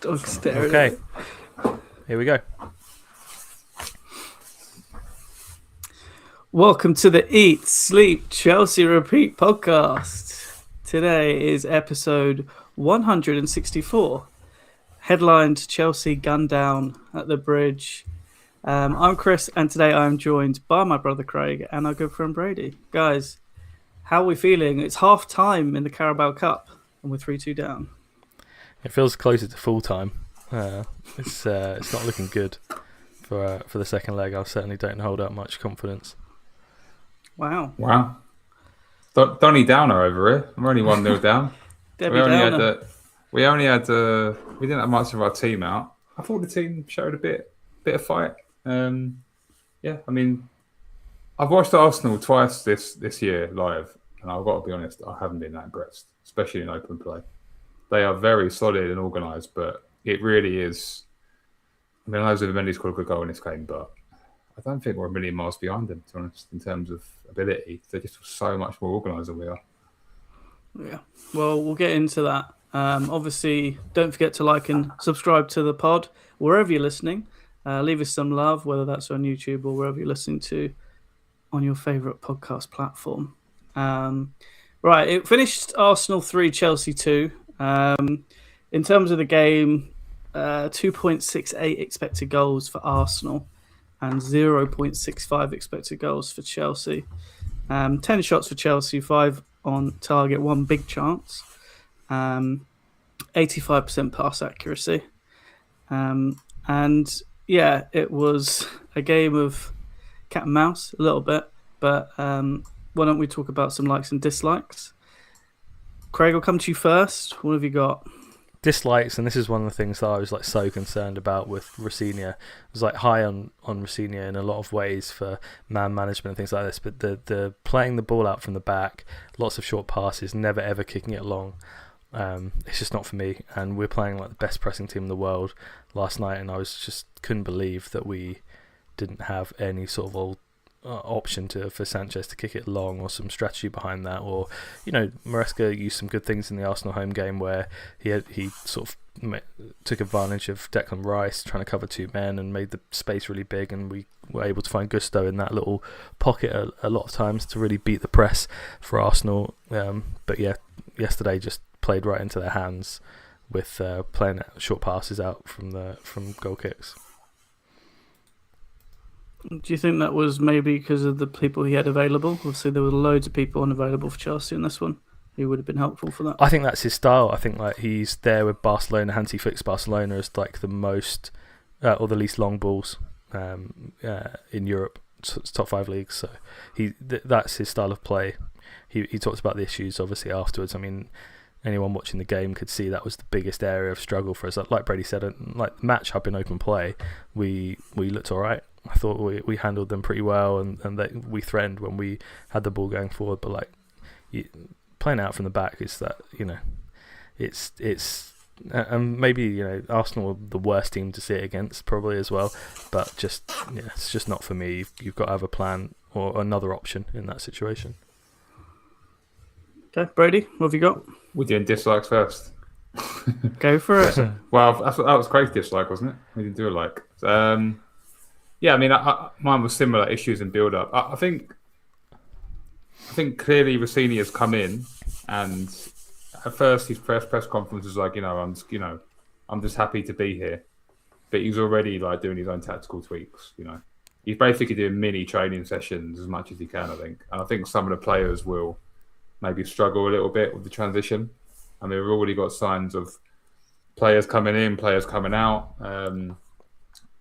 Dog staring Okay, at it. here we go. Welcome to the Eat, Sleep, Chelsea Repeat podcast. Today is episode 164. Headlined Chelsea gunned down at the bridge. I'm Chris, and today I'm joined by my brother Craig and our good friend Brady. Guys, how are we feeling? It's half time in the Carabao Cup, and we're 3-2 down. It feels closer to full time. It's not looking good for the second leg. I certainly don't hold out much confidence. Wow. Donny Downer over here. I'm only 1-0 down. Debbie Downer. We didn't have much of our team out. I thought the team showed a bit of fight. I mean, I've watched Arsenal twice this year live, and I've got to be honest, I haven't been that impressed, especially in open play. They are very solid and organised, but it really is. I mean, I know Zubimendi's got a good goal in this game, but I don't think we're a million miles behind them, to be honest, in terms of ability. They're just so much more organised than we are. Yeah, well, we'll get into that. Obviously, don't forget to like and subscribe to the pod wherever you're listening. Leave us some love, whether that's on YouTube or wherever you're listening to on your favourite podcast platform. Right, it finished Arsenal 3, Chelsea 2. In terms of the game, 2.68 expected goals for Arsenal and 0.65 expected goals for Chelsea. 10 shots for Chelsea, 5 on target, 1 big chance. 85% pass accuracy. And yeah, it was a game of cat and mouse a little bit, but why don't we talk about some likes and dislikes? Craig, I'll come to you first. What have you got? Dislikes, and this is one of the things that I was so concerned about with Rosenior. I was high on Rosenior in a lot of ways for man management and things like this, but the playing the ball out from the back, lots of short passes, never ever kicking it long. It's just not for me, and we're playing the best pressing team in the world last night, and I couldn't believe that we didn't have any sort of option for Sanchez to kick it long, or some strategy behind that, or Maresca used some good things in the Arsenal home game where he sort of took advantage of Declan Rice trying to cover two men and made the space really big, and we were able to find Gusto in that little pocket a lot of times to really beat the press for Arsenal. But yeah, yesterday just played right into their hands with playing short passes out from goal kicks. Do you think that was maybe because of the people he had available? Obviously, there were loads of people unavailable for Chelsea in this one. Who would have been helpful for that? I think that's his style. I think he's there with Barcelona. Hansi flicks Barcelona as the most or the least long balls in Europe, top 5 leagues. So that's his style of play. He talked about the issues obviously afterwards. I mean, anyone watching the game could see that was the biggest area of struggle for us. Like Brady said, the match up in open play, we looked all right. I thought we handled them pretty well, and we threatened when we had the ball going forward. But playing out from the back is that it's and maybe Arsenal are the worst team to see it against probably as well. But it's just not for me. You've got to have a plan or another option in that situation. Okay, Brady, what have you got? We're doing dislikes first. Go for it. Well, that was Craig's dislike, wasn't it? We didn't do a like. Yeah, I mean, mine was similar issues in build-up. I think clearly Rossini has come in, and at first his press conference was I'm just happy to be here, but he's already doing his own tactical tweaks. He's basically doing mini training sessions as much as he can. I think, and I think some of the players will maybe struggle a little bit with the transition. I mean, we've already got signs of players coming in, players coming out.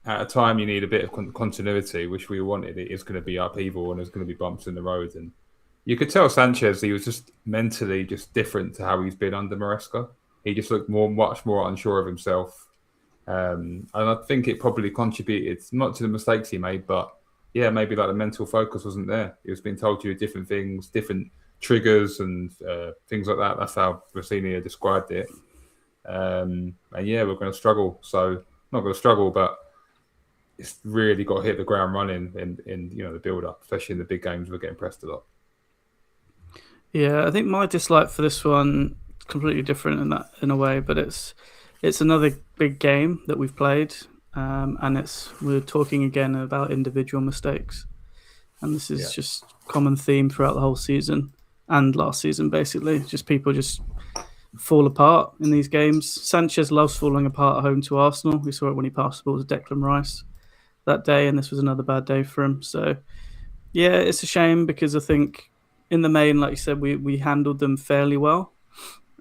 At a time you need a bit of continuity, which we wanted. It is going to be upheaval and there's going to be bumps in the road. And you could tell Sanchez, he was just mentally just different to how he's been under Maresca. He just looked much more unsure of himself. And I think it probably contributed, not to the mistakes he made, but yeah, maybe the mental focus wasn't there. He was being told to do different things, different triggers and things like that. That's how Rossini described it. And yeah, we're going to struggle. So not going to struggle, but it's really got to hit the ground running in the build-up, especially in the big games. We're getting pressed a lot. Yeah, I think my dislike for this one is completely different in a way, but it's it's another big game that we've played, and we're talking again about individual mistakes, and this is just common theme throughout the whole season and last season. Basically, just people just fall apart in these games. Sanchez loves falling apart at home to Arsenal. We saw it when he passed the ball to Declan Rice that day, and this was another bad day for him. So, yeah, it's a shame because I think in the main, like you said, we handled them fairly well.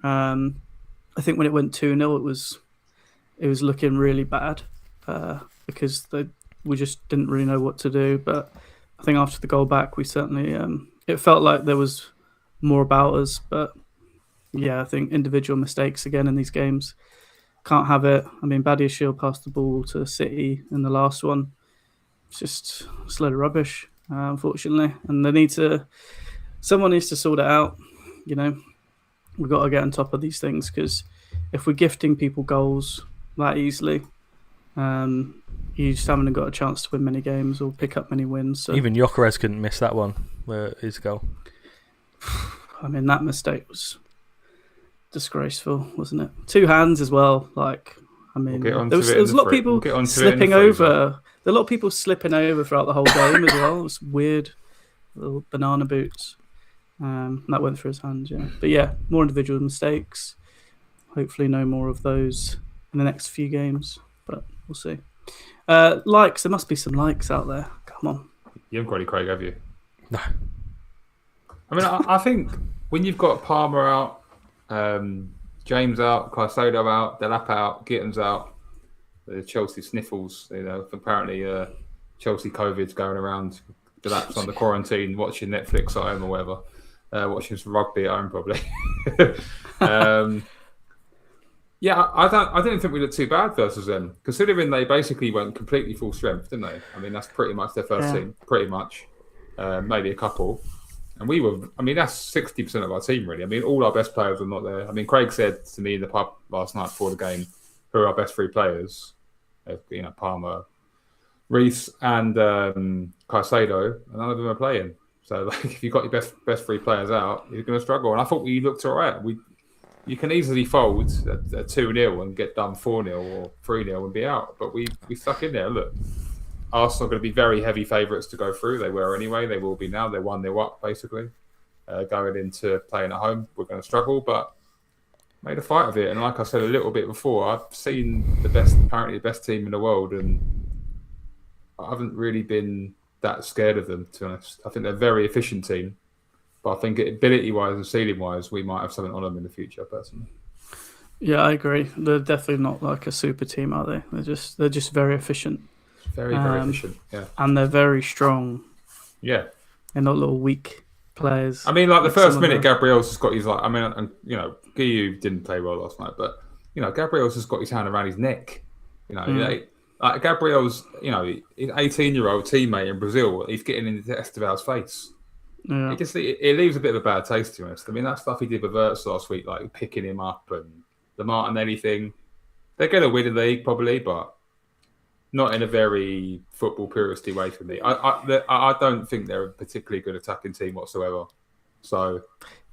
I think when it went 2-0, it was looking really bad because we just didn't really know what to do. But I think after the goal back, we certainly it felt like there was more about us. But yeah, I think individual mistakes again in these games can't have it. I mean, Badiashile passed the ball to City in the last one. It's just a load of rubbish, unfortunately, and someone needs to sort it out. You know, we've got to get on top of these things because if we're gifting people goals that easily, you just haven't got a chance to win many games or pick up many wins. So. Even Gyökeres couldn't miss that one, where his goal. I mean, that mistake was disgraceful, wasn't it? 2 hands as well. Like, I mean, there was a lot of people slipping over. There were a lot of people slipping over throughout the whole game as well. It was weird, little banana boots. That went through his hands, yeah. But yeah, more individual mistakes. Hopefully, no more of those in the next few games. But we'll see. Likes. There must be some likes out there. Come on. You haven't got any, Craig, have you? No. I mean, I think when you've got Palmer out, James out, Caicedo out, Delap out, Gittins out, the Chelsea sniffles, apparently Chelsea COVID's going around. Delap's under quarantine, watching Netflix at home or whatever, watching some rugby at home probably. Yeah, I didn't think we looked too bad versus them, considering they basically went completely full strength, didn't they? I mean, that's pretty much their first team, pretty much, maybe a couple. And that's 60% of our team, really. I mean, all our best players are not there. I mean, Craig said to me in the pub last night before the game, who are our best 3 players? Palmer, Reece, and Caicedo, and none of them are playing. So, like, if you've got your best 3 players out, you're going to struggle. And I thought we looked all right. You can easily fold a 2-0 and get done 4-0 or 3-0 and be out. But we stuck in there. Look, Arsenal are going to be very heavy favourites to go through. They were anyway. They will be now. They're 1-0 up, basically. Going into playing at home, we're going to struggle, but made a fight of it. And like I said a little bit before, I've seen apparently the best team in the world, and I haven't really been that scared of them, to be honest. I think they're a very efficient team, but I think ability-wise and ceiling-wise, we might have something on them in the future, personally. Yeah, I agree. They're definitely not like a super team, are they? They're just very efficient. Very efficient, yeah. And they're very strong. Yeah. They're not little weak players. I mean, like the first minute, Gabriel's has got his Guiu didn't play well last night, but Gabriel's has got his hand around his neck. Like Gabriel's, his 18-year-old teammate in Brazil, he's getting into Esteval's face. Yeah. It leaves a bit of a bad taste, to be honest. I mean, that stuff he did with Wirtz last week, like picking him up and the Martinelli thing, they're going to win the league probably, but not in a very football puristy way for me. I don't think they're a particularly good attacking team whatsoever. So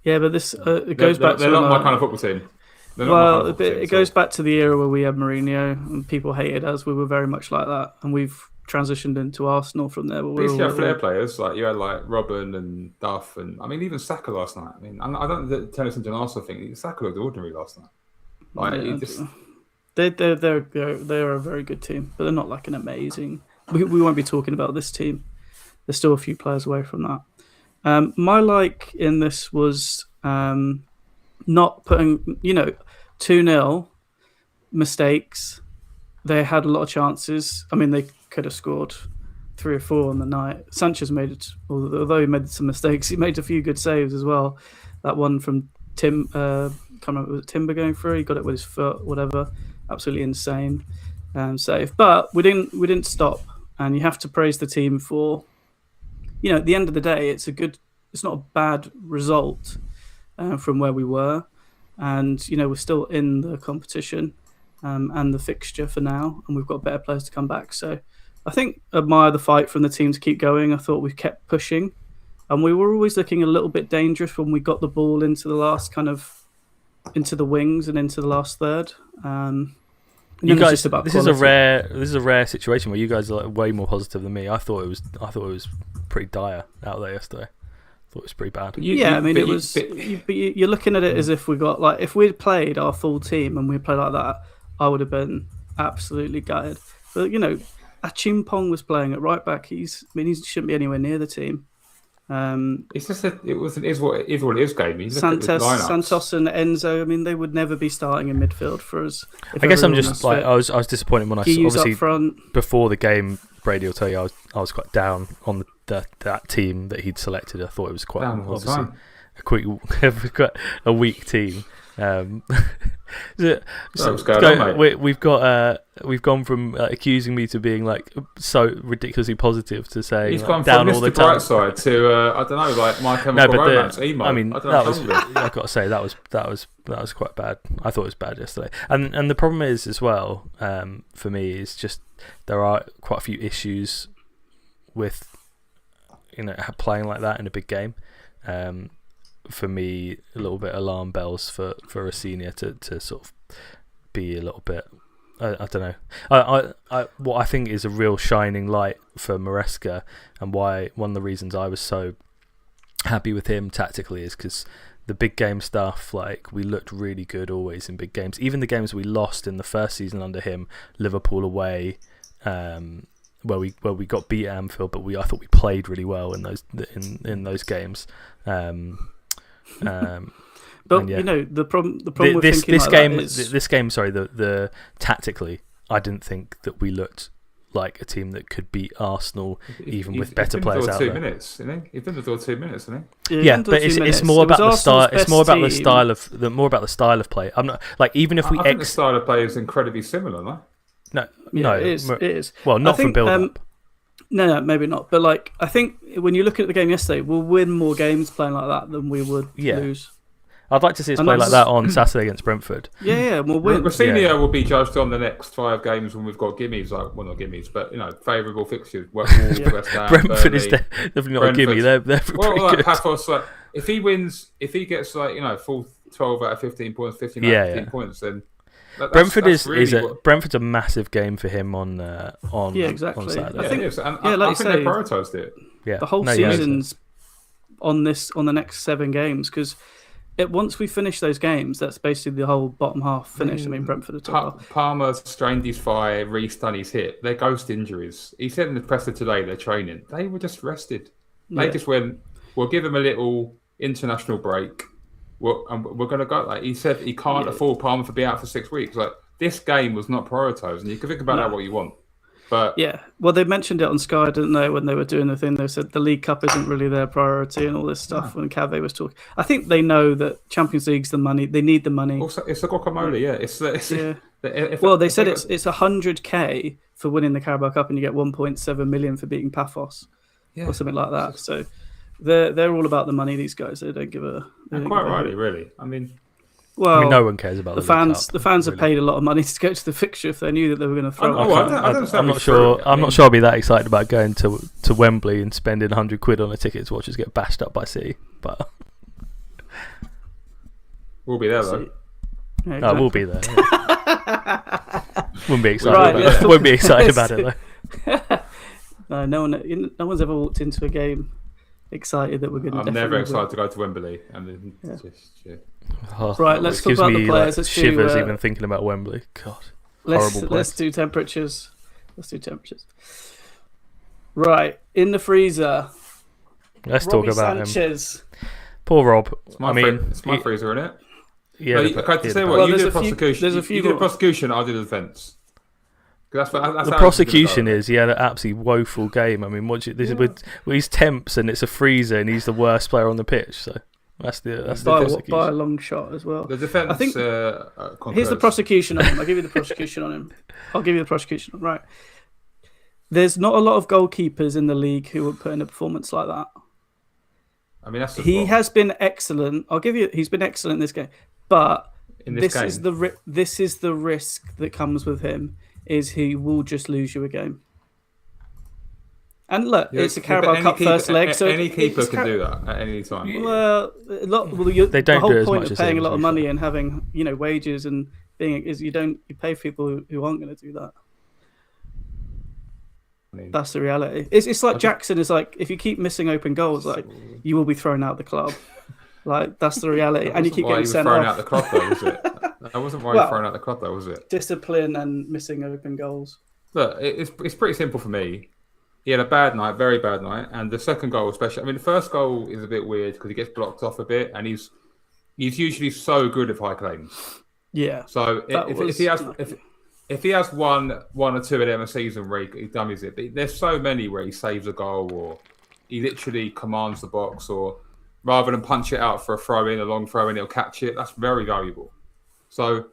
yeah, but this it goes back. They're not my kind of football team. It goes back to the era where we had Mourinho and people hated us. We were very much like that, and we've transitioned into Arsenal from there. But you had flair players like you had like Robben and Duff, and I mean even Saka last night. I mean, I don't turn this into an Arsenal thing. Saka looked ordinary last night. They're a very good team, but they're not like an amazing. We won't be talking about this team. There's still a few players away from that. My like in this was not putting 2-0 mistakes. They had a lot of chances. I mean, they could have scored 3 or 4 on the night. Sanchez made it, although he made some mistakes, he made a few good saves as well. That one from Tim, can't remember, was it Timber going through? He got it with his foot, whatever. Absolutely insane save. But we didn't stop, and you have to praise the team for. At the end of the day, it's not a bad result from where we were, and we're still in the competition and the fixture for now, and we've got better players to come back. So I think admire the fight from the team to keep going. I thought we kept pushing, and we were always looking a little bit dangerous when we got the ball into the last kind of into the wings and into the last third. You guys, just about this quality. is a rare situation where you guys are like way more positive than me. I thought it was pretty dire out there yesterday. I thought it was pretty bad. It was. But you're looking at it as if we got like if we'd played our full team and we played like that, I would have been absolutely gutted. But Achimpong was playing at right back. He shouldn't be anywhere near the team. It's just that it is what it is, game. Santos and Enzo. I mean, they would never be starting in midfield for us. I guess I'm just like I was disappointed when I obviously up front. Before the game. Brady will tell you I was quite down on that team that he'd selected. I thought it was quite obviously a weak team. We've gone from accusing me to being like so ridiculously positive to saying he's gone down from all the Mr. time. Brightside to I don't know, like My Chemical Romance emo. I mean, I've got to say that was quite bad. I thought it was bad yesterday, and the problem is as well for me is just there are quite a few issues with playing like that in a big game. For me, a little bit alarm bells for Rosenior to sort of be a little bit. I don't know. What I think is a real shining light for Maresca, and why one of the reasons I was so happy with him tactically is because the big game stuff, like we looked really good always in big games. Even the games we lost in the first season under him, Liverpool away, where we got beat at Anfield, but I thought we played really well in those games. But the problem with this game, sorry, the tactically, I didn't think that we looked like a team that could beat Arsenal even with better players out there. He's been the door 2 minutes, isn't he? Yeah, but it's more about the style. It's more about the style of play. I'm not like even if we. I think the style of play is incredibly similar, no? No, it is. Well, not from build up. No, maybe not. But like, I think when you look at the game yesterday, we'll win more games playing like that than we would lose. I'd like to see us play like that on Saturday against Brentford. Yeah, we'll win. Rosenior will be judged on the next 5 games when we've got gimmies, not gimmies, but favourable fixtures. Wolves, West Ham, Brentford Burnley, is definitely not a gimme. They're pretty good. Paphos, if he wins, if he gets full 12 out of 15 points, 15 out of 15 points, then. Brentford's a massive game for him on exactly. On Saturday. I think they prioritised it. Yeah, the whole season's on the next 7 games because once we finish those games, that's basically the whole bottom half finished. I mean, Brentford are top half. Palmer strained his thigh, Reece done his hip. They're ghost injuries. He said in the presser today they're training. They were just rested. They just went. We'll give them a little international break. And we're going to go. Like he said, he can't afford Palmer to be out for 6 weeks. Like this game was not prioritised, and you can think about that what you want. But they mentioned it on Sky, didn't they? When they were doing the thing, they said the League Cup isn't really their priority and all this stuff. When Cave was talking, I think they know that Champions League's the money. They need the money. Also, it's a guacamole. They said it's 100k for winning the Carabao Cup, and you get 1.7 million for beating Paphos, or something like that. So. They're all about the money. These guys, they don't give a. Quite rightly, really. I mean, no one cares about the fans. The fans have paid a lot of money to go to the fixture if they knew that they were going to throw. I'm not sure. I'm not sure I'll be that excited about going to Wembley and spending £100 on a ticket to watch us get bashed up by City. But we'll be there though. Yeah, exactly. We'll be there. Yeah. Wouldn't be excited. Won't be excited about it though. No one's ever walked into a game excited that we're going to. I'm never excited to go to Wembley, and then right. Let's talk about the players. Let's shivers even thinking about Wembley. God, horrible place. Let's do temperatures. Right in the freezer. Let's Robbie talk about Sanchez. him. Poor Rob. It's my freezer, isn't it? Yeah. Okay, say what you did the prosecution. There's a few. You did the prosecution. I did the defence. That's the prosecution is he had an absolutely woeful game. I mean, he's temps and it's a freezer and he's the worst player on the pitch. So that's the prosecution. By a long shot as well. The defence. I think here's the prosecution on him. I'll give you the prosecution on him. Right. There's not a lot of goalkeepers in the league who would put in a performance like that. I mean, he has been excellent. He's been excellent in this game, but this is the risk that comes with him. Is he will just lose you a game. And look, Yeah, it's a Carabao Cup first leg, so any keeper can do that at any time. Well, They don't the whole do it as point much of as paying a him, lot to of be money fair. and having wages and you pay people who aren't going to do that. That's the reality. It's like Jackson is like, if you keep missing open goals, like you will be thrown out of the club. Like that's the reality, and you keep getting sent off. Out the club, though, was it? That wasn't why he was thrown out the club, though, was it? Discipline and missing open goals. Look, it's pretty simple for me. He had a bad night, very bad night, and the second goal, especially. I mean, the first goal is a bit weird because he gets blocked off a bit, and he's usually so good at high claims. Yeah. So if he has one or two of them a season where he dummies it, but there's so many where he saves a goal or he literally commands the box, or rather than punch it out for a long throw in, he'll catch it. That's very valuable. So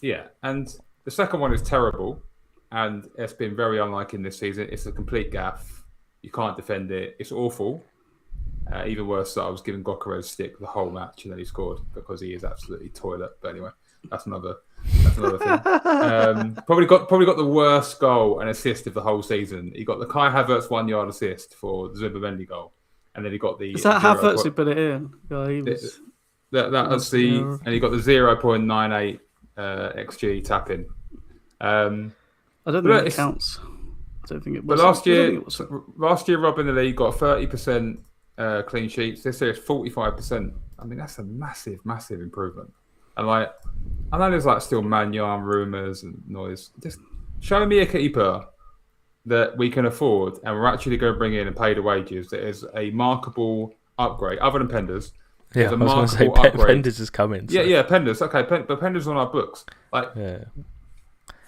yeah, and the second one is terrible, and it's been very unlike in this season. It's a complete gaff. You can't defend it. It's awful. Even worse, I was giving Gokares stick the whole match, and then he scored because he is absolutely toilet. But anyway, that's another thing. Probably got the worst goal and assist of the whole season. He got the Kai Havertz 1 yard assist for the Zubimendi goal, and then he got the. Is that Havertz who put it in? Yeah, he was. That was and he got the 0.98 xG tap in. I don't think it counts. I don't think it was. But last year, Rob in the league got 30% clean sheets. This year it's 45%. I mean, that's a massive, massive improvement. And like, I know there's like still man-yarn rumours and noise. Just show me a keeper that we can afford and we're actually going to bring in and pay the wages. That is a markable upgrade, other than Penders. Yeah, I was going to say Penders is coming. So. Yeah, Penders. Okay, but Penders on our books. Like, yeah.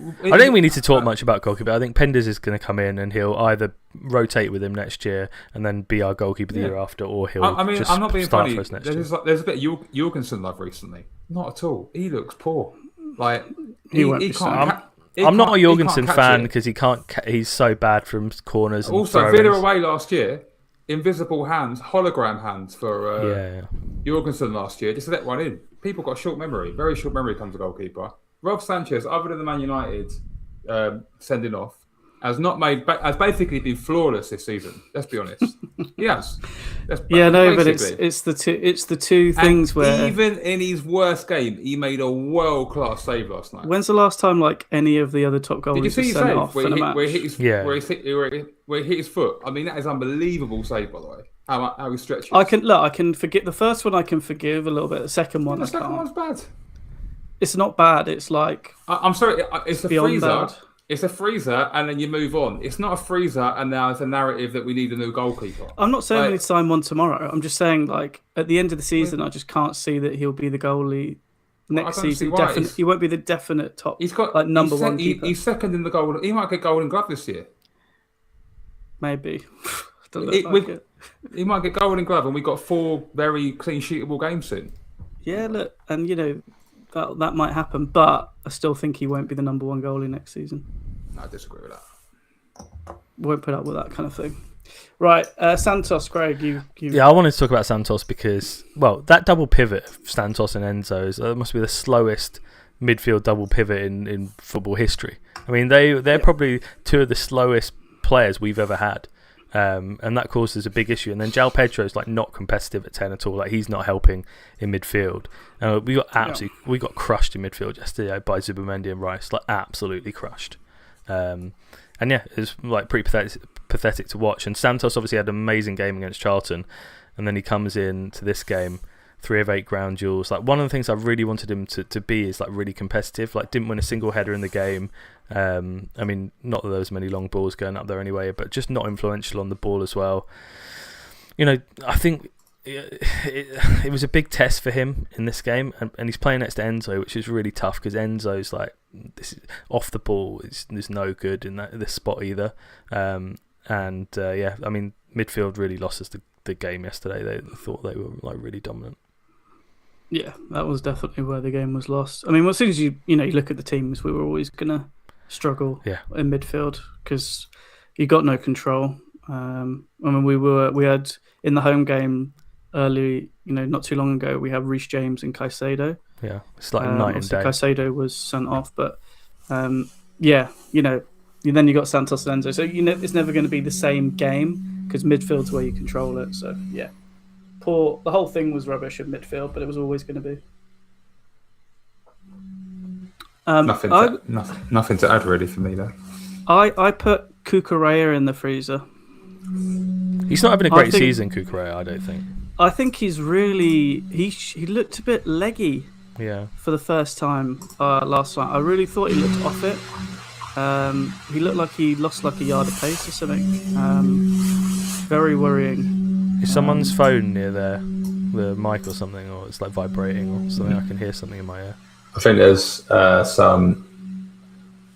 I don't think we need to talk much about goalkeeper. I think Penders is going to come in and he'll either rotate with him next year and then be our goalkeeper the year after, or he'll just I'm not being start funny. for us next year. There's a bit of Jorgensen love recently. Not at all. He looks poor. Like he can't. I'm not a Jorgensen fan because he can't. He's so bad from corners. And also, Villa away last year, invisible hands, hologram hands for Jorgensen last year. Just let one in. People got short memory. Very short memory comes to goalkeeper. Rob Sanchez, other than the Man United sending off, has basically been flawless this season. Let's be honest. He has. But it's the two things where even in his worst game, he made a world-class save last night. When's the last time like any of the other top goalies Did you see his sent save off where in a match? Where he hit his foot? I mean, that is unbelievable save, by the way. How he stretches. I can forget the first one. I can forgive a little bit. The second one, the second one's bad. It's not bad. It's like I'm sorry. It's a freezer. Bad. It's a freezer, and then you move on. It's not a freezer, and now it's a narrative that we need a new goalkeeper. I'm not saying we need to sign one tomorrow. I'm just saying, like at the end of the season, I just can't see that he'll be the goalie next season. He won't be the definite top. He's got number one keeper. He's second in the goal. He might get Golden Glove this year. Maybe. He might get Golden Glove, and we got 4 very clean sheetable games soon. Yeah, look, and that might happen, but I still think he won't be the number one goalie next season. I disagree with that. Won't put up with that kind of thing. Right, Santos, Craig, you. Yeah, I wanted to talk about Santos because, that double pivot of Santos and Enzo must be the slowest midfield double pivot in football history. I mean, they're probably 2 of the slowest players we've ever had. And that causes a big issue. And then João Pedro's like not competitive at 10 at all. Like he's not helping in midfield. We got crushed in midfield yesterday by Zubimendi and Rice. Like absolutely crushed. And yeah, it was like pretty pathetic to watch. And Santos obviously had an amazing game against Charlton, and then he comes in to this game, 3 of 8 ground duels. Like one of the things I really wanted him to be is like really competitive. Like didn't win a single header in the game. I mean, not that there was many long balls going up there anyway, but just not influential on the ball as well. I think it was a big test for him in this game, and he's playing next to Enzo, which is really tough because Enzo's like this is, off the ball is no good in this spot either. I mean, midfield really lost us the game yesterday. They thought they were like really dominant. Yeah, that was definitely where the game was lost. I mean, as soon as you look at the teams, we were always gonna struggle in midfield because you got no control. I mean, we had in the home game early, not too long ago, we have Reece James and Caicedo. Yeah, it's like night and day. Caicedo was sent off, but then you got Santos and Enzo. So it's never going to be the same game because midfield's where you control it. So yeah, the whole thing was rubbish at midfield, but it was always going to be. Nothing to add really for me though. I put Cucurella in the freezer. He's not having a great season, Cucurella, I don't think. I think he's really he looked a bit leggy. Yeah. For the first time last night, I really thought he looked off it. He looked like he lost like a yard of pace or something. Very worrying. Is someone's phone near the mic or something, or it's like vibrating or something? I can hear something in my ear. I think there's some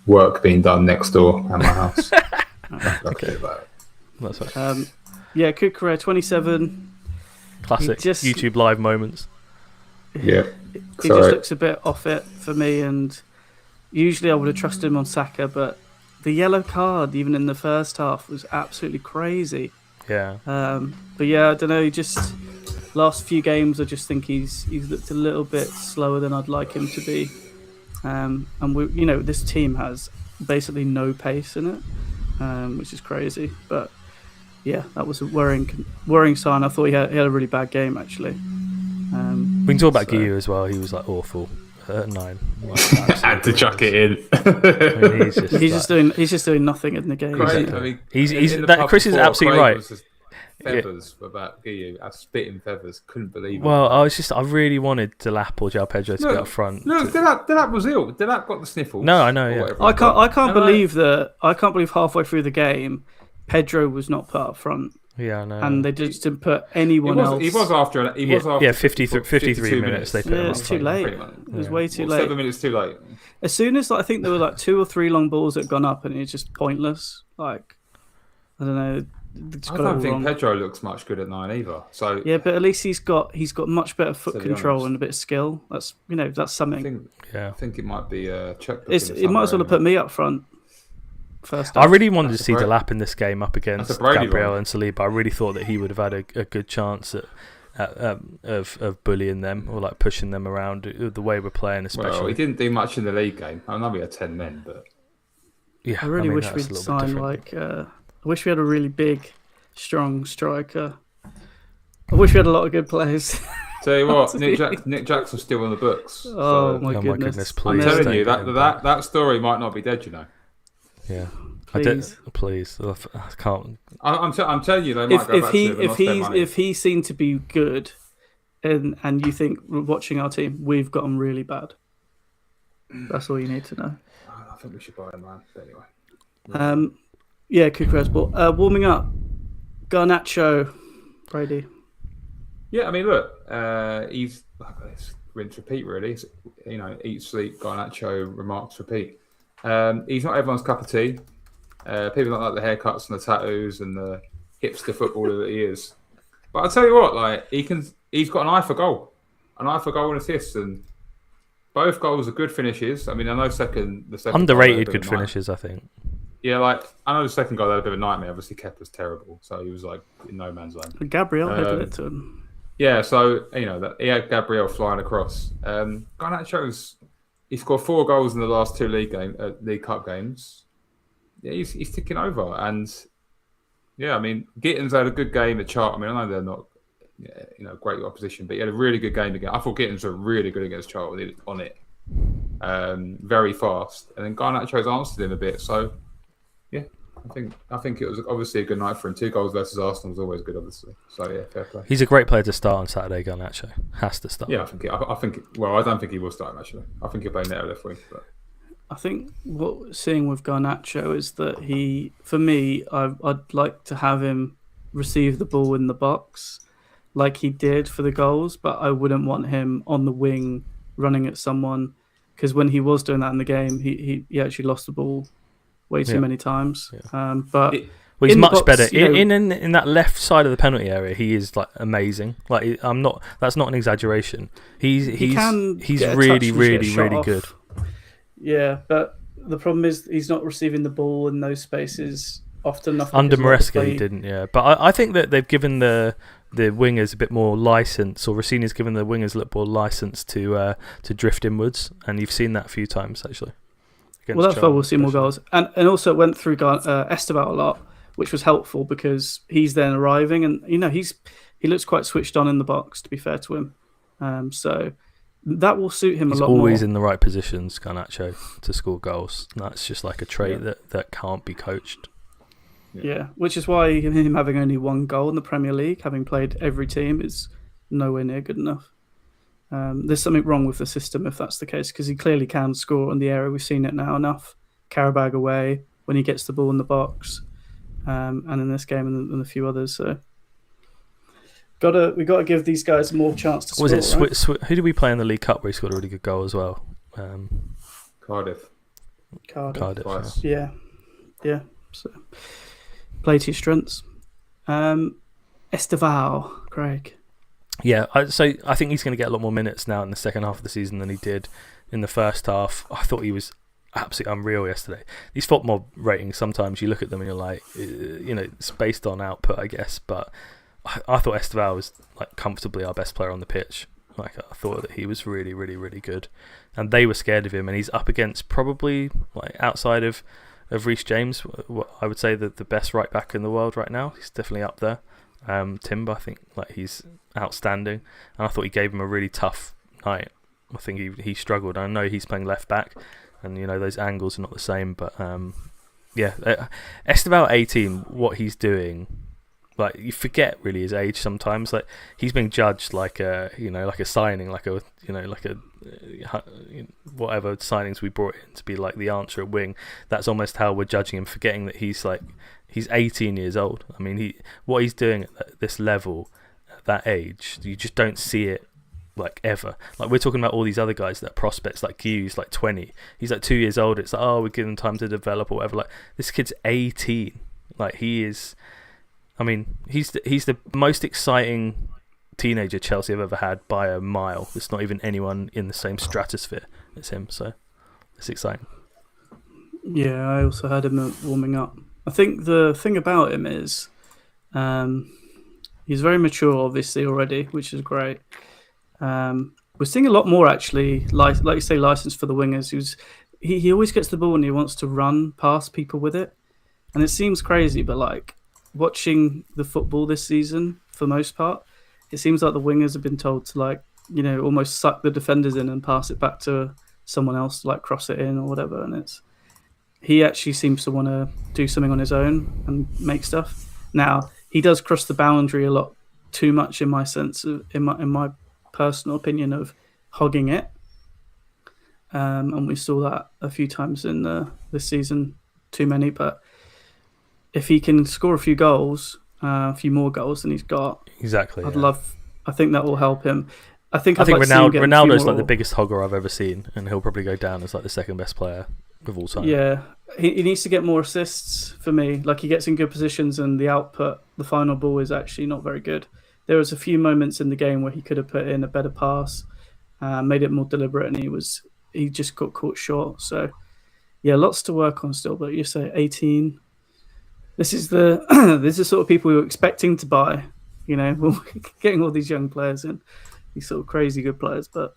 work being done next door at my house. Okay. That's right. Yeah, Cucurella, 27. Classic YouTube live moments. Yeah. He just looks a bit off it for me, and usually I would have trusted him on Saka, but the yellow card, even in the first half, was absolutely crazy. Yeah. But yeah, I don't know. Just last few games, I just think he's looked a little bit slower than I'd like him to be. And this team has basically no pace in it, which is crazy. But yeah, that was a worrying sign. I thought he had a really bad game actually. We can talk about Guiu as well. He was like awful at 9. Had to chuck it in. I mean, he's just doing nothing in the game. Great. Exactly. I mean, Chris is absolutely right. Feathers about Guiu. I spit in feathers. Couldn't believe it. Well, I really wanted Delap or João Pedro to be up front. No, Delap was ill. Delap got the sniffles. No, I know. Yeah. I can't believe halfway through the game, Pedro was not put up front. Yeah, I know. And they just didn't put anyone else. He was after 53 minutes. They put him it's too late. It was way too late. 7 minutes too late. As soon as I think there were like 2 or 3 long balls that had gone up, and it's just pointless. Like, I don't know. I don't think Pedro looks much good at 9 either. So yeah, but at least he's got much better foot control and a bit of skill. That's something. I think it might be a checkbook. It might as well have put me up front. First I really wanted to see Delap in this game up against Gabriel and Saliba. I really thought that he would have had a good chance of bullying them or like pushing them around the way we're playing, especially. Well, he didn't do much in the league game. I know we had 10 men, but yeah, I really wish we'd signed I wish we had a really big, strong striker. I wish we had a lot of good players. Tell you what, Nick Jackson's still on the books. Oh my goodness! Please, I'm telling you that story might not be dead. You know. Yeah. Please. I can't. I'm telling you, they might go back to if he seemed to be good, and you think watching our team, we've gotten really bad. That's all you need to know. I think we should buy him, man. But anyway. Yeah, Cucurella's ball. Warming up, Garnacho, Brady. Yeah, I mean, look, he's rinse repeat really. Eat, sleep, Garnacho, remarks, repeat. He's not everyone's cup of tea. People don't like the haircuts and the tattoos and the hipster footballer that he is. But I'll tell you what, he's got an eye for goal and assists, and both goals are good finishes. I mean, I know the second underrated good finishes, I think. Yeah, I know the second goal had a bit of a nightmare. Obviously, Kepa's terrible, so he was like in no man's land. Gabriel headed it to him. Yeah, so that he had Gabriel flying across. Garnacho's. He scored 4 goals in the last 2 League Cup games. Yeah, he's ticking over, and yeah, I mean, Gittins had a good game at Charlton. I mean, I know they're not, great opposition, but he had a really good game again. I thought Gittins were really good against Charlton on it, very fast, and then Garnacho's answered him a bit. So yeah, I think it was obviously a good night for him. 2 goals versus Arsenal was always good, obviously. So yeah, fair play. He's a great player to start on Saturday. Garnacho has to start. Yeah, I think. Well, I don't think he will start him actually. I think he'll play net left wing. But I think what we're seeing with Garnacho is that for me, I'd like to have him receive the ball in the box, like he did for the goals. But I wouldn't want him on the wing running at someone, because when he was doing that in the game, he actually lost the ball way too many times. Yeah. But he's much better in that left side of the penalty area. He is like amazing. Like that's not an exaggeration. He's really good. Yeah, but the problem is he's not receiving the ball in those spaces often enough. Under Maresca, he didn't. Yeah, but I think that they've given the wingers a bit more license, or Rossini's given the wingers a little more license to drift inwards, and you've seen that a few times actually. Well, that's why we'll see more especially. goals, and also it went through Esteval a lot, which was helpful because he's then arriving, and he looks quite switched on in the box. To be fair to him, so that will suit him He's a lot always more. in the right positions, Garnacho, to score goals. That's just like a trait Yeah. that can't be coached. Yeah, which is why him having only one goal in the Premier League, having played every team, is nowhere near good enough. There's something wrong with the system if that's the case, because he clearly can score in the area. We've seen it now enough. Karabag away when he gets the ball in the box, and in this game and a few others. So we got to give these guys more chance to score. Was it right? who did we play in the League Cup where he scored a really good goal as well? Cardiff. Cardiff. Twice. Yeah. So play to your strengths. Esteval, Craig. Yeah, so I think he's going to get a lot more minutes now in the second half of the season than he did in the first half. I thought he was absolutely unreal yesterday. These FOTMOB ratings, sometimes you look at them and you're like, it's based on output, I guess, but I thought Esteval was like comfortably our best player on the pitch. Like I thought that he was really, really, really good, and they were scared of him. And he's up against probably like outside of Reece James, I would say that the best right back in the world right now. He's definitely up there. Timber, I think he's outstanding, and I thought he gave him a really tough night. I think he struggled. I know he's playing left back, and those angles are not the same. But Esteval 18, what he's doing, like you forget really his age sometimes. Like he's being judged like a signing, like a whatever signings we brought in to be like the answer at wing. That's almost how we're judging him, forgetting that he's 18 years old. I mean, what he's doing at this level, at that age, you just don't see it like ever. Like we're talking about all these other guys that are prospects, like Hughes, like 20. He's like 2 years old. It's like, oh, we're giving him time to develop or whatever. Like this kid's 18. Like he is. I mean, he's the most exciting teenager Chelsea have ever had by a mile. There's not even anyone in the same stratosphere as him. So it's exciting. Yeah, I also had him warming up. I think the thing about him is he's very mature, obviously, already, which is great. We're seeing a lot more, actually, like you say, license for the wingers. He always gets the ball and he wants to run past people with it. And it seems crazy, but like watching the football this season, for the most part, it seems like the wingers have been told to almost suck the defenders in and pass it back to someone else, like cross it in or whatever. And he actually seems to want to do something on his own and make stuff. Now, he does cross the boundary a lot too much in my sense, in my personal opinion, of hogging it. And we saw that a few times in this season, too many. But if he can score a few goals, a few more goals than he's got, exactly, I think that will help him. I think Ronaldo's like the biggest hogger I've ever seen, and he'll probably go down as like the second best player of all time. Yeah, he needs to get more assists for me. Like he gets in good positions, and the output, the final ball, is actually not very good. There was a few moments in the game where he could have put in a better pass, made it more deliberate, and he just got caught short. So yeah, lots to work on still. But you say 18. This is the sort of people we were expecting to buy. We're getting all these young players in, these sort of crazy good players. But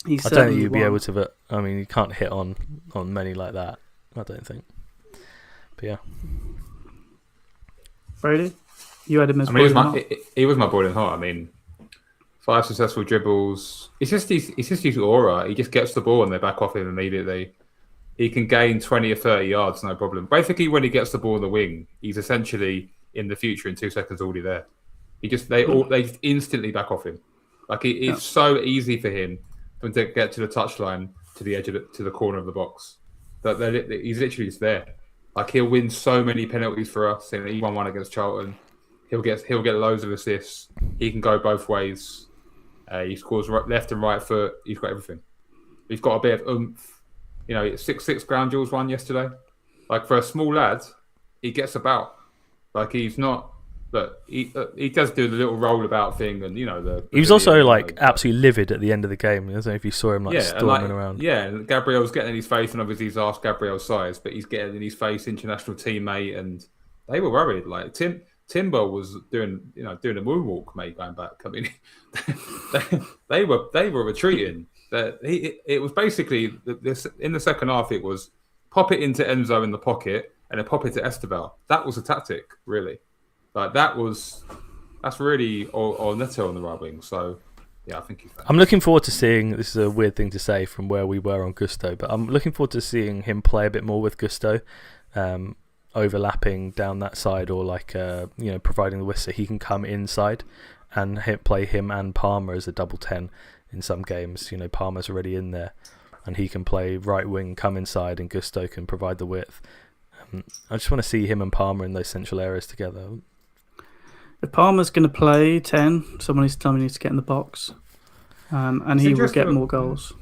I don't think you'd be able to. But I mean, you can't hit on many like that. I don't think. But yeah, Brady, you had him as. He was my boiling hot. I mean, 5 successful dribbles. It's just his aura. He just gets the ball and they back off him immediately. He can gain 20 or 30 yards, no problem. Basically, when he gets the ball in the wing, he's essentially in the future in 2 seconds already there. They just instantly back off him. Like it's so easy for him to get to the touchline, to the edge to the corner of the box. That he's literally just there. Like he'll win so many penalties for us. And he won one against Charlton. He'll get loads of assists. He can go both ways. He scores left and right foot. He's got everything. He's got a bit of oomph. 6'6" ground duels won yesterday. Like for a small lad, he gets about. Like he's not. Look, he does do the little rollabout thing, and he was also absolutely livid at the end of the game. I don't know if you saw him storming around. Yeah, and Gabriel's getting in his face, and obviously he's asked Gabriel's size, but he's getting in his face, international teammate, and they were worried. Like Timber was doing a moonwalk, mate, going back. I mean, they were retreating. It was basically this in the second half. It was pop it into Enzo in the pocket, and then pop it to Esteval. That was a tactic, really. Like that's really or Neto on the right wing. So yeah, I think he's fantastic. I'm looking forward to seeing. This is a weird thing to say from where we were on Gusto, but I'm looking forward to seeing him play a bit more with Gusto, overlapping down that side, or like providing the width so he can come inside and play him and Palmer as a double 10 in some games. Palmer's already in there, and he can play right wing, come inside, and Gusto can provide the width. I just want to see him and Palmer in those central areas together. If Palmer's going to play 10, someone needs to get in the box, and he will get more goals.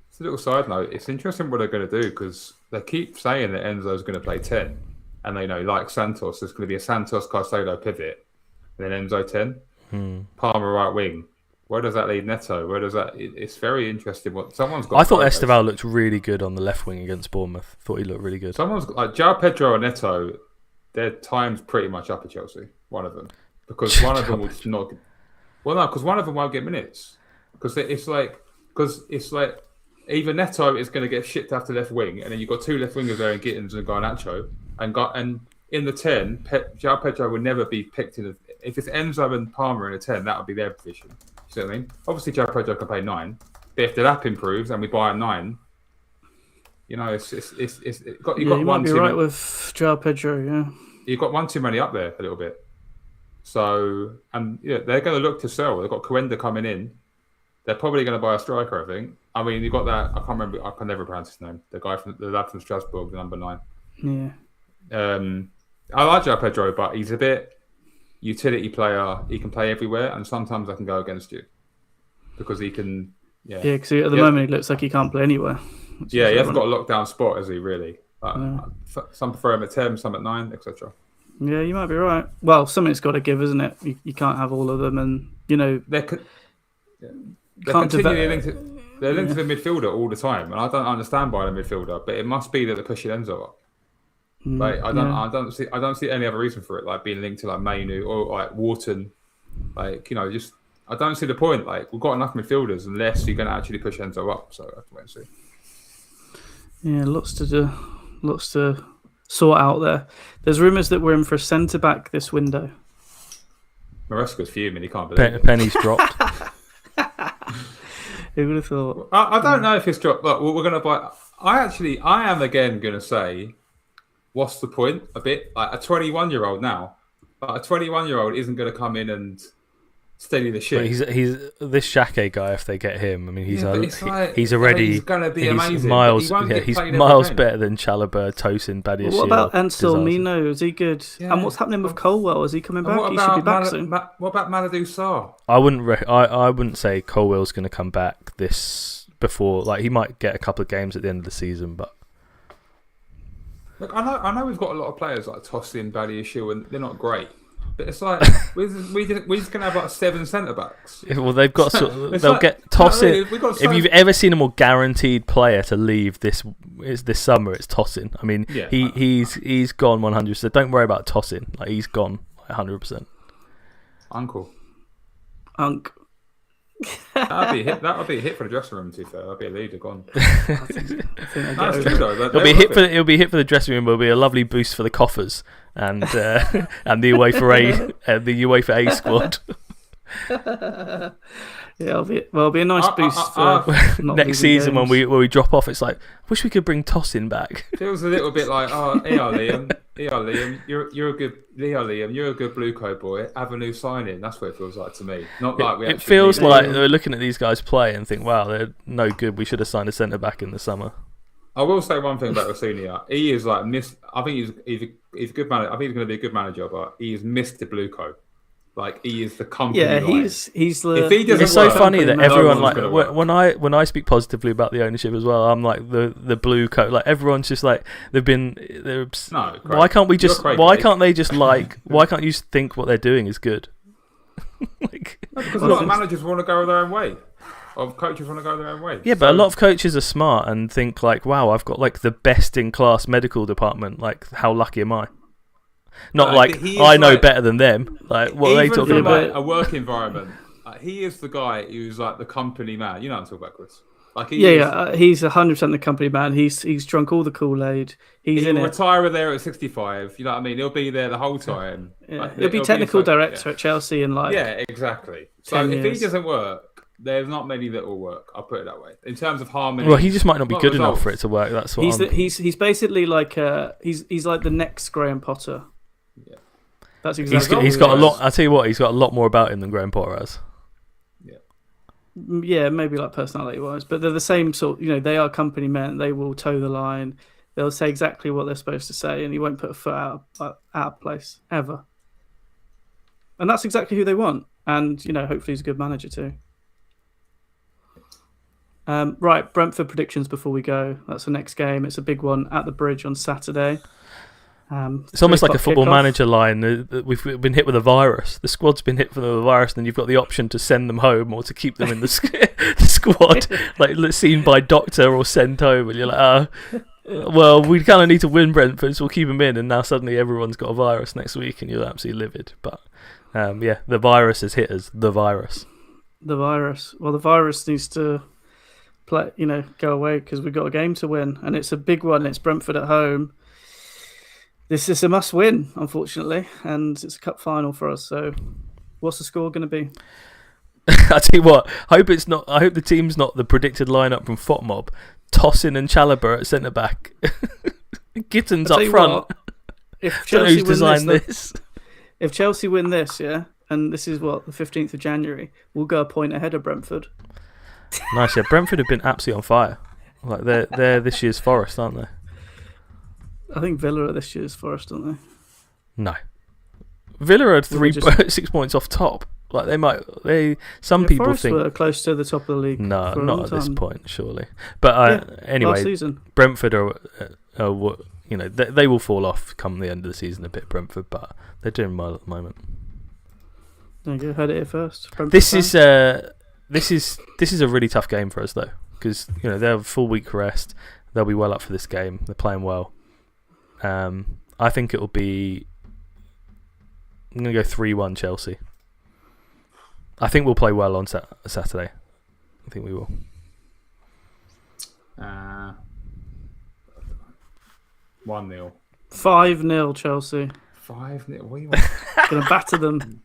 It's a little side note. It's interesting what they're going to do, because they keep saying that Enzo's going to play 10, and they know, like Santos, there's going to be a Santos Caicedo pivot, and then Enzo 10, Palmer right wing. Where does that leave Neto? Where does that? It's very interesting. What someone's got. I thought Esteval looked really good on the left wing against Bournemouth. Thought he looked really good. Someone's like João Pedro and Neto. Their time's pretty much up at Chelsea. One of them, because one of them will not. Well, no, because one of them won't get minutes. Because it's like either Neto is going to get shipped out to left wing, and then you've got two left wingers there in Gittins and Garnacho, and in the 10, João Pedro will never be picked in. If it's Enzo and Palmer in a 10, that would be their position. You see what I mean? Obviously, João Pedro can play 9, but if the lap improves and we buy a 9, it's got you one might be too right many, with João Pedro. Yeah, you've got one too many up there a little bit. So, and they're going to look to sell. They've got Coenda coming in. They're probably going to buy a striker, I think. I mean, you've got that. I can't remember. I can never pronounce his name. The lad from Strasbourg, the number 9. Yeah. I like João Pedro, but he's a bit utility player. He can play everywhere, and sometimes that can go against you because he can. Yeah, because at the moment he looks like he can't play anywhere. He hasn't got a lockdown spot, has he? Really? Some prefer him at 10, some at 9, etc. Yeah, you might be right. Well, something's got to give, isn't it? You can't have all of them, and they're linked to the midfielder all the time, and I don't understand by the midfielder, but it must be that they're pushing Enzo up. Like I don't see any other reason for it, like being linked to like Mainu or like Wharton. Like just I don't see the point. Like we've got enough midfielders unless you're going to actually push Enzo up. So I have to wait and see. Yeah, lots to do, lots to sort out there. There's rumours that we're in for a centre back this window. Maresca's fuming. He can't believe it. Penny's dropped. Who would have thought? I don't know if it's dropped, but we're going to buy. I am again going to say, what's the point? A bit like a 21-year-old now. But a 21-year-old isn't going to come in and steady the ship. He's this Xhaka guy. If they get him, I mean, he's he's already he's going to be amazing. Miles, he's miles better than Chalobah, Tosin, Badiashile. What about Ansel Mino? Is he good? Yeah. And what's happening with Colwell? Is he coming back? He should be back soon. What about Mamadou Sarr? I wouldn't say Colwell's going to come back this before. Like he might get a couple of games at the end of the season, but. Look, I know we've got a lot of players like Tosin, Badiashile, and they're not great. But it's like we're just gonna have like 7 centre backs. Yeah, well, they've got they'll get Tosin. If you've ever seen a more guaranteed player to leave this summer, it's Tosin. I mean, he's gone 100%. So don't worry about Tosin. Like he's gone 100%. Uncle. That'd be a hit for the dressing room. To be fair, that'd be a leader gone. That's true though. It'll be a hit for the dressing room. It'll be a lovely boost for the coffers and the UEFA A squad. Yeah, it'll be a nice boost for next season when we drop off. It's like, I wish we could bring Tosin back. Feels a little bit like, Liam, you're a good Liam, you're a good blue coat boy. Avenue signing. That's what it feels like to me. Not like it feels like they're looking at these guys play and think, wow, they're no good. We should have signed a centre back in the summer. I will say one thing about Rasunia. He is like I think he's a good manager. I think he's going to be a good manager, but he is Mr. Blue coat. Like he is the company. Yeah, he's the. If he doesn't it's so work, funny that everyone like when I speak positively about the ownership as well. I'm like the blue coat. Like everyone's just like why can't we just? Why can't they just like? Why can't you think what they're doing is good? Because a lot of managers want to go their own way. Of coaches want to go their own way. Yeah, but a lot of coaches are smart and think like, wow, I've got like the best in class medical department. Like, how lucky am I? Not like I know better than them. Like what are they talking about? A work environment. He is the guy who's like the company man. You know what I'm talking about, Chris. Like he's 100% the company man. He's drunk all the Kool-Aid. He'll retire there at 65. You know what I mean? He'll be there the whole time. Yeah. Like, he'll be technical director at Chelsea in like exactly. So if he doesn't work, there's not many that will work. I'll put it that way. In terms of harmony. Well, he just might not be good enough for it to work. That's what he's basically like he's like the next Graham Potter. Yeah, that's exactly. He's got a lot. I tell you what, he's got a lot more about him than Graham Potter has. Yeah, maybe like personality-wise, but they're the same sort. You know, they are company men. They will toe the line. They'll say exactly what they're supposed to say, and he won't put a foot out of place ever. And that's exactly who they want. And you know, hopefully, he's a good manager too. Right, Brentford predictions before we go. That's the next game. It's a big one at the Bridge on Saturday. It's almost like a Football Manager line. We've been hit with a virus. The squad's been hit with a virus, and then you've got the option to send them home or to keep them in the squad, like seen by doctor or sent home. And you're like, well, we kind of need to win Brentford, so we'll keep them in. And now suddenly everyone's got a virus next week, and you're absolutely livid. But the virus has hit us. The virus. Well, the virus needs to go away because we've got a game to win, and it's a big one. It's Brentford at home. This is a must-win, unfortunately, and it's a cup final for us. So, what's the score going to be? I tell you what, I hope the team's not the predicted lineup from FOTMob. Tossin and Chalobah at centre back, Gittins up front. What, if Chelsea designed this, if Chelsea win this, and this is the 15th of January, we'll go a point ahead of Brentford. Nice, yeah. Brentford have been absolutely on fire. Like they're this year's Forest, aren't they? I think Villa are this year's Forest, aren't they? No, Villa are 6 points off top. Like some people Forest think were close to the top of the league. No, not at this point, surely. But anyway, last season. Brentford are they will fall off come the end of the season a bit. Brentford, but they're doing well at the moment. There you go. Heard it here first. This is a really tough game for us though, because they have a full week rest. They'll be well up for this game. They're playing well. I think it will be. I'm going to go 3-1 Chelsea. I think we'll play well on Saturday. I think we will. 1-0. 5-0 Chelsea. 5-0. What do you want? Going to batter them.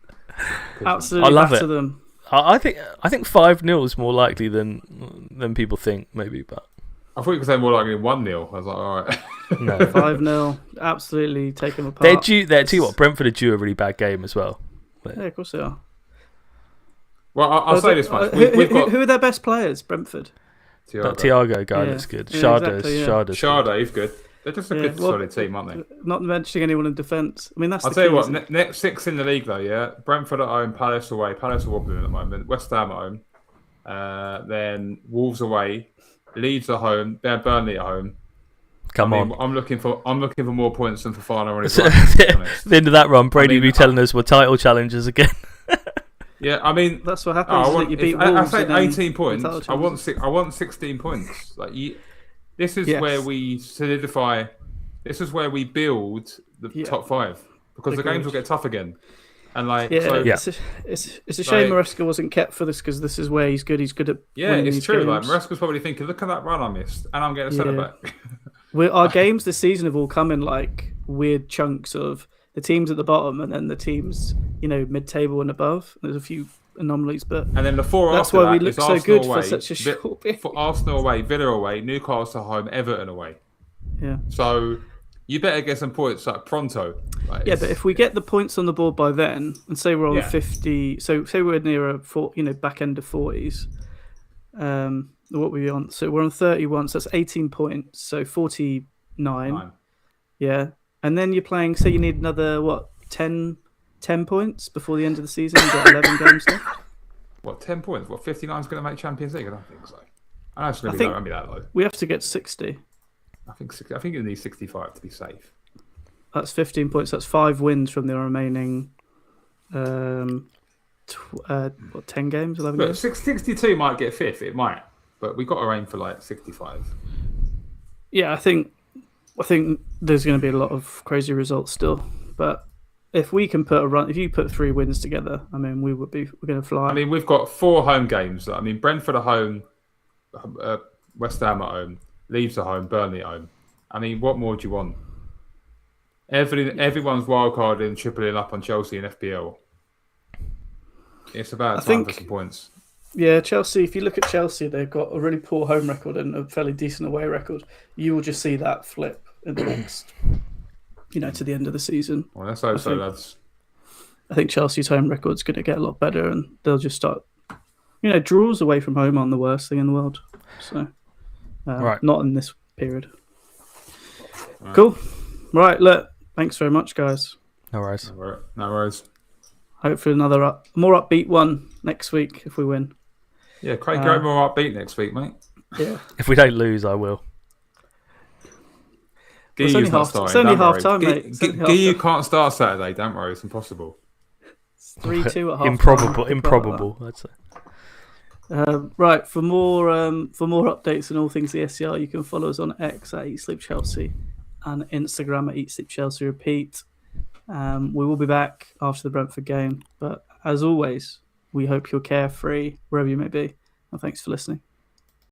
Absolutely, I love batter it. them. I think 5-0 is more likely than people think, maybe. But I thought you could say more likely 1-0. I was like, all right. No, 5-0. Absolutely take them apart. They're due. Tell you what, Brentford are due a really bad game as well. Yeah, of course they are. Well, I'll say this much. Who are their best players? Brentford. Thiago guy looks good. Sharda's good. They're just a good, solid team, aren't they? Not mentioning anyone in defence. I mean, that's. I'll tell you what. Next 6 in the league, though. Yeah, Brentford at home, Palace away. Palace are wobbling at the moment. West Ham at home. Then Wolves away. Leeds at home. They're Burnley at home. Come on. I'm looking for more points than Fofana on his At the end of that run, Brady will be telling us we're title challengers again. Yeah, I mean that's what happens. You beat Wolves. I say 18 points. I want 16 points. This is where we solidify. This is where we build the top 5 because the games will get tough again. And it's a shame Maresca wasn't kept for this because this is where he's good. He's good at it's true. games. Like Maresca's probably thinking, look at that run I missed, and I'm getting a centre back. Our games this season have all come in like weird chunks of the teams at the bottom and then the teams mid-table and above. There's a few anomalies, but and then the 4 that's after why that we look so Arsenal good away, for such a short period. For Arsenal away, Villa away, Newcastle home, Everton away. Yeah. So you better get some points pronto. But if we get the points on the board by then, and say we're on 50, so say we're near a back end of 40s. What were we on? So we're on 31, so that's 18 points, so 49. Yeah, and then you're playing. Say you need another 10 points before the end of the season. You've got 11 games left. What 10 points? 59 is going to make Champions League? I don't think so. I know it's going to be that low. We have to get 60. I think you need 65 to be safe. That's 15 points. That's 5 wins from the remaining 10 games, 11 games? 62 might get 5th. It might. But we've got to aim for 65. Yeah, I think there's going to be a lot of crazy results still. But if we can if you put 3 wins together, I mean, we're going to fly. I mean, we've got 4 home games. I mean, Brentford at home, West Ham at home, Leeds at home, Burnley at home. I mean, what more do you want? Everyone's wildcarding and tripling up on Chelsea and FPL. It's about time for some points. Yeah, Chelsea, if you look at Chelsea, they've got a really poor home record and a fairly decent away record. You will just see that flip in the next, to the end of the season. Well, let's hope so, lads. I think Chelsea's home record's going to get a lot better and they'll just start, draws away from home aren't the worst thing in the world. So, not in this period. Right. Cool. Right, look, thanks very much, guys. No worries. No worries. Hopefully another more upbeat one next week if we win. Yeah, Craig, go more upbeat next week, mate. Yeah. If we don't lose, I will. It's only half time, mate. You can't start Saturday. Don't worry, it's impossible. It's 3-2 at half. Improbable. I'd say. Right, for more updates and all things the SCR, you can follow us on X at Eat Sleep Chelsea and Instagram at Eat Sleep Chelsea Repeat. We will be back after the Brentford game, but as always, we hope you're carefree wherever you may be, and thanks for listening.